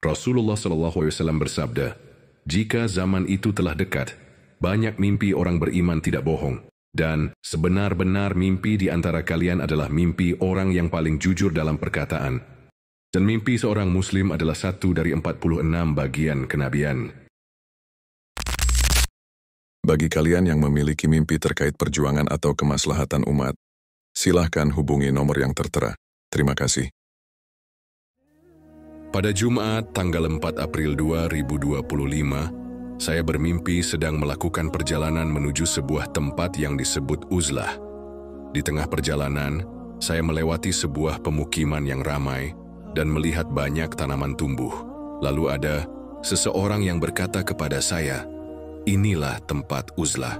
Rasulullah SAW bersabda, "Jika zaman itu telah dekat, banyak mimpi orang beriman tidak bohong, dan sebenar-benar mimpi di antara kalian adalah mimpi orang yang paling jujur dalam perkataan. Dan mimpi seorang muslim adalah satu dari 46 bagian kenabian." Bagi kalian yang memiliki mimpi terkait perjuangan atau kemaslahatan umat, silahkan hubungi nomor yang tertera. Terima kasih. Pada Jumat, tanggal 4 April 2025, saya bermimpi sedang melakukan perjalanan menuju sebuah tempat yang disebut Uzlah. Di tengah perjalanan, saya melewati sebuah pemukiman yang ramai dan melihat banyak tanaman tumbuh. Lalu ada seseorang yang berkata kepada saya, "Inilah tempat Uzlah."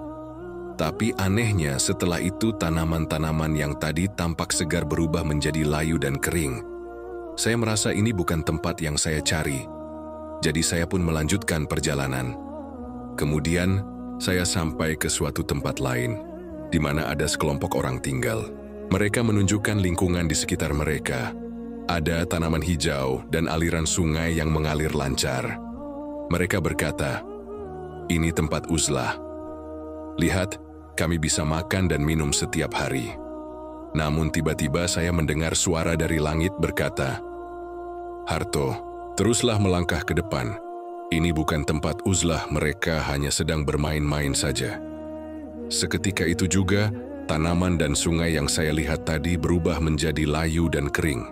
Tapi anehnya setelah itu tanaman-tanaman yang tadi tampak segar berubah menjadi layu dan kering. Saya merasa ini bukan tempat yang saya cari. Jadi saya pun melanjutkan perjalanan. Kemudian saya sampai ke suatu tempat lain, di mana ada sekelompok orang tinggal. Mereka menunjukkan lingkungan di sekitar mereka. Ada tanaman hijau dan aliran sungai yang mengalir lancar. Mereka berkata, "Ini tempat Uzlah. Lihat, kami bisa makan dan minum setiap hari." Namun tiba-tiba saya mendengar suara dari langit berkata, "Harto, teruslah melangkah ke depan. Ini bukan tempat Uzlah, mereka hanya sedang bermain-main saja." Seketika itu juga, tanaman dan sungai yang saya lihat tadi berubah menjadi layu dan kering.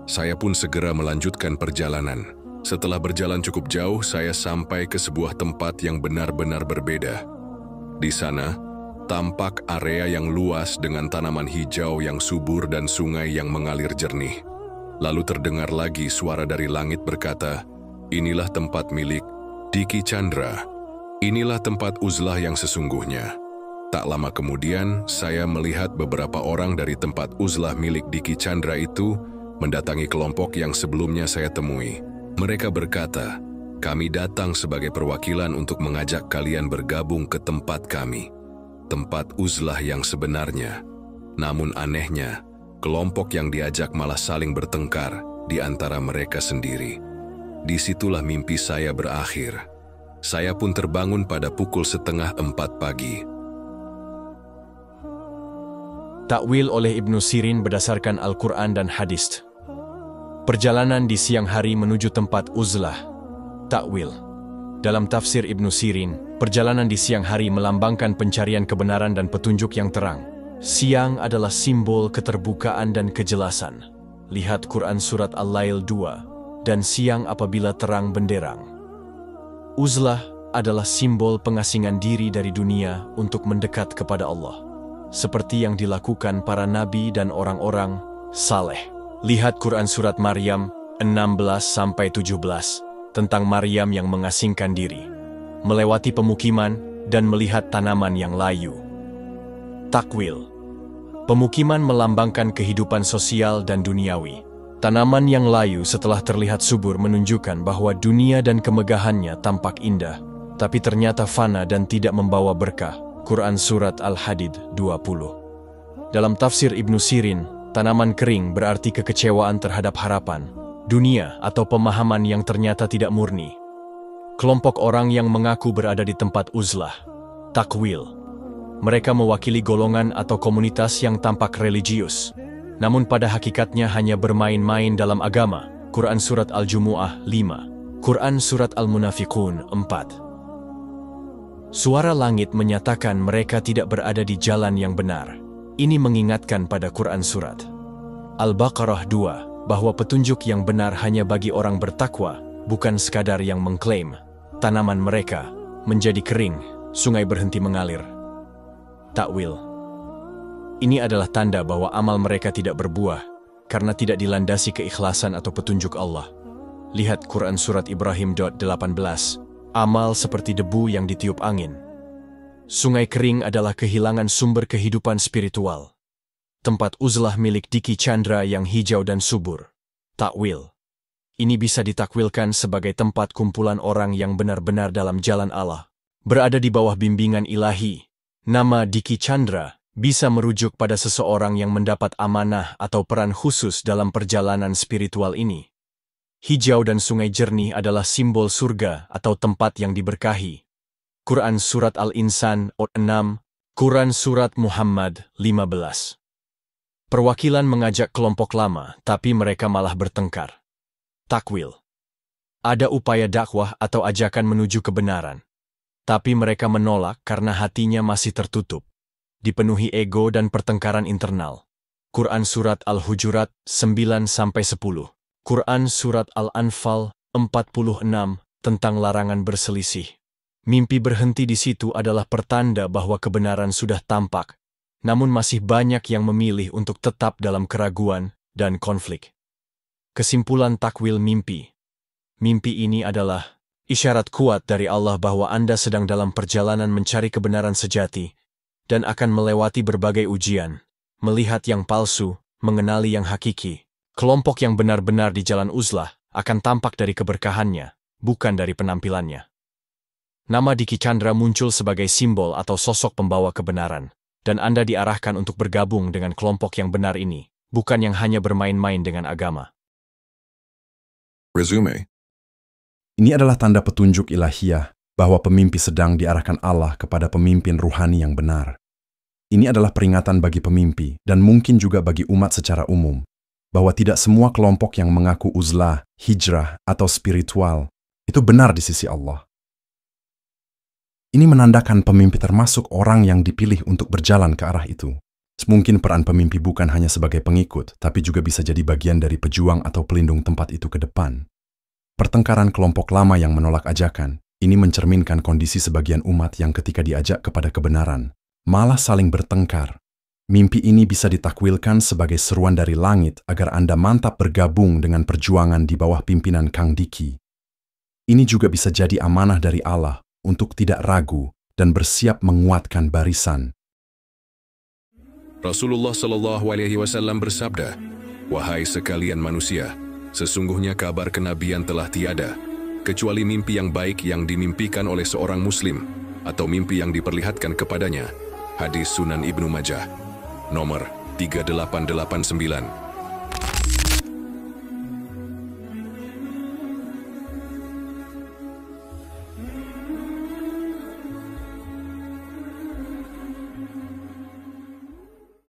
Saya pun segera melanjutkan perjalanan. Setelah berjalan cukup jauh, saya sampai ke sebuah tempat yang benar-benar berbeda. Di sana, tampak area yang luas dengan tanaman hijau yang subur dan sungai yang mengalir jernih. Lalu terdengar lagi suara dari langit berkata, "Inilah tempat milik Diki Chandra. Inilah tempat Uzlah yang sesungguhnya." Tak lama kemudian, saya melihat beberapa orang dari tempat Uzlah milik Diki Chandra itu mendatangi kelompok yang sebelumnya saya temui. Mereka berkata, "Kami datang sebagai perwakilan untuk mengajak kalian bergabung ke tempat kami, tempat Uzlah yang sebenarnya." Namun anehnya, kelompok yang diajak malah saling bertengkar di antara mereka sendiri. Disitulah mimpi saya berakhir. Saya pun terbangun pada pukul 3:30 pagi. Takwil oleh Ibnu Sirin berdasarkan Al-Quran dan Hadis. Perjalanan di siang hari menuju tempat Uzlah. Takwil. Dalam tafsir Ibnu Sirin, perjalanan di siang hari melambangkan pencarian kebenaran dan petunjuk yang terang. Siang adalah simbol keterbukaan dan kejelasan. Lihat Quran Surat Al-Lail 2, dan siang apabila terang benderang. Uzlah adalah simbol pengasingan diri dari dunia untuk mendekat kepada Allah, seperti yang dilakukan para nabi dan orang-orang saleh. Lihat Quran Surat Maryam 16-17 tentang Maryam yang mengasingkan diri, melewati pemukiman dan melihat tanaman yang layu. Takwil. Pemukiman melambangkan kehidupan sosial dan duniawi. Tanaman yang layu setelah terlihat subur menunjukkan bahwa dunia dan kemegahannya tampak indah, tapi ternyata fana dan tidak membawa berkah. Quran Surat Al-Hadid 20. Dalam tafsir Ibnu Sirin, tanaman kering berarti kekecewaan terhadap harapan, dunia atau pemahaman yang ternyata tidak murni. Kelompok orang yang mengaku berada di tempat Uzlah. Takwil. Mereka mewakili golongan atau komunitas yang tampak religius, namun pada hakikatnya hanya bermain-main dalam agama. Quran Surat Al-Jumu'ah 5. Quran Surat Al-Munafiqun 4. Suara langit menyatakan mereka tidak berada di jalan yang benar. Ini mengingatkan pada Quran Surat Al-Baqarah 2, bahwa petunjuk yang benar hanya bagi orang bertakwa, bukan sekadar yang mengklaim. Tanaman mereka menjadi kering, sungai berhenti mengalir. Takwil. Ini adalah tanda bahwa amal mereka tidak berbuah, karena tidak dilandasi keikhlasan atau petunjuk Allah. Lihat Quran Surat Ibrahim 18. Amal seperti debu yang ditiup angin. Sungai kering adalah kehilangan sumber kehidupan spiritual. Tempat Uzlah milik Diki Chandra yang hijau dan subur. Takwil. Ini bisa ditakwilkan sebagai tempat kumpulan orang yang benar-benar dalam jalan Allah, berada di bawah bimbingan ilahi. Nama Diki Chandra bisa merujuk pada seseorang yang mendapat amanah atau peran khusus dalam perjalanan spiritual ini. hijau dan sungai jernih adalah simbol surga atau tempat yang diberkahi. Quran Surat Al-Insan 6, Quran Surat Muhammad 15. Perwakilan mengajak kelompok lama, tapi mereka malah bertengkar. Takwil. Ada upaya dakwah atau ajakan menuju kebenaran. Tapi mereka menolak karena hatinya masih tertutup, dipenuhi ego dan pertengkaran internal. Quran Surat Al-Hujurat 9-10, Quran Surat Al-Anfal 46 tentang larangan berselisih. Mimpi berhenti di situ adalah pertanda bahwa kebenaran sudah tampak, namun masih banyak yang memilih untuk tetap dalam keraguan dan konflik. Kesimpulan takwil mimpi. Mimpi ini adalah isyarat kuat dari Allah bahwa Anda sedang dalam perjalanan mencari kebenaran sejati dan akan melewati berbagai ujian, melihat yang palsu, mengenali yang hakiki. Kelompok yang benar-benar di jalan uzlah akan tampak dari keberkahannya, bukan dari penampilannya. Nama Diki Chandra muncul sebagai simbol atau sosok pembawa kebenaran, dan Anda diarahkan untuk bergabung dengan kelompok yang benar ini, bukan yang hanya bermain-main dengan agama. Resume. Ini adalah tanda petunjuk ilahiyah bahwa pemimpi sedang diarahkan Allah kepada pemimpin ruhani yang benar. Ini adalah peringatan bagi pemimpi dan mungkin juga bagi umat secara umum, bahwa tidak semua kelompok yang mengaku uzlah, hijrah, atau spiritual itu benar di sisi Allah. Ini menandakan pemimpi termasuk orang yang dipilih untuk berjalan ke arah itu. Mungkin peran pemimpi bukan hanya sebagai pengikut, tapi juga bisa jadi bagian dari pejuang atau pelindung tempat itu ke depan. Pertengkaran kelompok lama yang menolak ajakan, ini mencerminkan kondisi sebagian umat yang ketika diajak kepada kebenaran, malah saling bertengkar. Mimpi ini bisa ditakwilkan sebagai seruan dari langit agar Anda mantap bergabung dengan perjuangan di bawah pimpinan Kang Diki. Ini juga bisa jadi amanah dari Allah untuk tidak ragu dan bersiap menguatkan barisan. Rasulullah SAW bersabda, "Wahai sekalian manusia, sesungguhnya kabar kenabian telah tiada, kecuali mimpi yang baik yang dimimpikan oleh seorang muslim, atau mimpi yang diperlihatkan kepadanya." Hadis Sunan Ibnu Majah, nomor 3889.